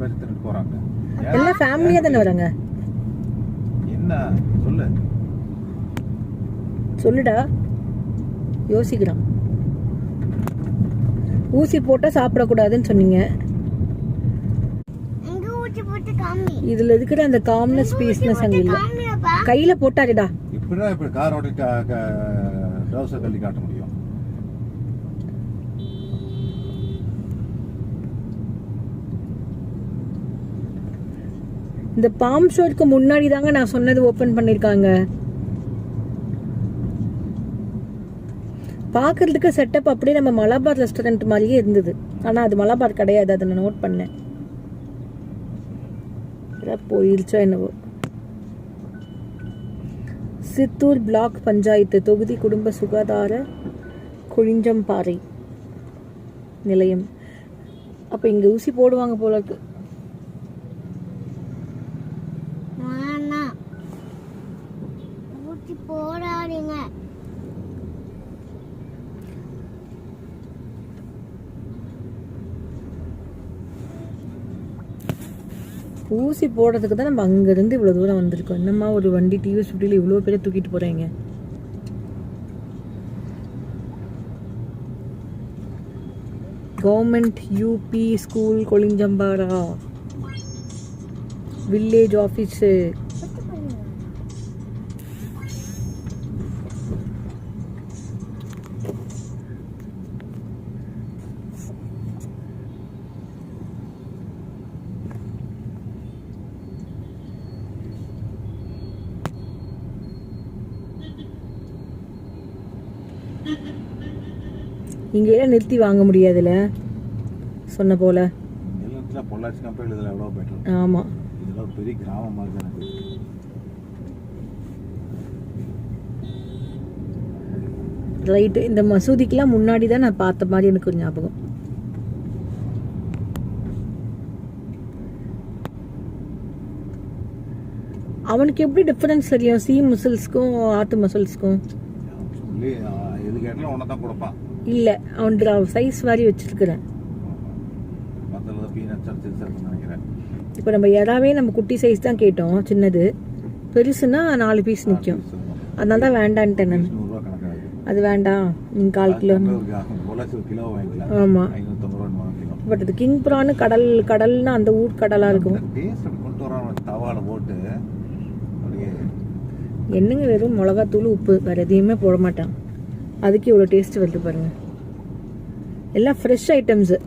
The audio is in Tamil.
பேசி திருட்டு போறாங்க. எல்லாம் ஃபேமிலியா தானே வராங்க. என்ன சொல்லு சொல்லுடா. யோசிக்கிறான். ஊசி போட்டா சாப்பிடக்கூடாதுன்னு சொன்னீங்க. இதுல இருக்கிற அந்த காம்னஸ் பீஸ்னஸ் அங்க இல்ல. கையில போட்டாருடா. இப்படிதான் இப்படி கார் ஓட்டி ட்ரவுசர் கழட்டி காட்ட முடியும். இந்த பாம் ஷோருக்கு முன்னாடி தாங்க நான் சொன்னது ஓபன் பண்ணிருக்காங்க. பாக்குறதுக்கு செட்டப் அப்படியே நம்ம மலபார் ரெஸ்டாரண்ட் மாதிரியே இருந்தது. ஆனா அது மலபார் கிடையாது. அதை நான் நோட் பண்ணேன். போயிருச்சோ என்னவோ. சித்தூர் பிளாக் பஞ்சாயத்து தொகுதி குடும்ப சுகாதார கொழிஞ்சம்பாறை நிலையம். அப்ப இங்க ஊசி போடுவாங்க போல இருக்கு. போடாதீங்க. ஊசி போடுறதுக்கு தான் நம்ம அங்கிருந்து இவ்வளவு தூரம் வந்திருக்கோம். என்னம்மா ஒரு வண்டி டிவிஎஸ் 50ல இவ்வளவு பேரை தூக்கிட்டு போறீங்க. Government UP school Kozhinjampara village office. இங்கெல்லாம் நிறுத்தி வாங்க முடியாதுல்ல சொன்ன போல. பொள்ளாச்சி கம்பெனில இதெல்லாம் எவ்வளவு பெட்டர். ஆமா, இதெல்லாம் பெரிய கிராமம் மாதிரி தான் இருக்கு. ரைட். இந்த மசூதிக்கெல்லாம் முன்னாடி தான் நான் பார்த்த மாதிரி எனக்கு ஒரு ஞாபகம். அவனுக்கு எப்படி டிஃபரன்ஸ் தெரியும் சி மசில்ஸ்க்கும் ஆட்டு மசில்ஸ்க்கும்? எது கேட்டாலும் ஒன்றை தான் கொடுப்பான். இல்ல, அவன் சைஸ் மாதிரி வச்சிருக்கிறேன். இப்போ நம்ம எறாவே நம்ம குட்டி சைஸ் தான் கேட்டோம். சின்னது பெருசுன்னா 4 பீஸ் நிற்கும். அதனால தான் வேண்டான்ட்டேன் நான். அது வேண்டாம், நீங்கள் 1/4 கிலோ. ஆமாம், பட் அது கிங் ப்ரான்னு கடல்னா அந்த ஊர் கடலாக இருக்கும். என்னங்க வெறும் மிளகாத்தூள் உப்பு வேற எதையுமே போட மாட்டான். அதுக்கு இவ்வளோ டேஸ்ட் வருது பாருங்க. எல்லாம் ஃப்ரெஷ் ஐட்டம்ஸு.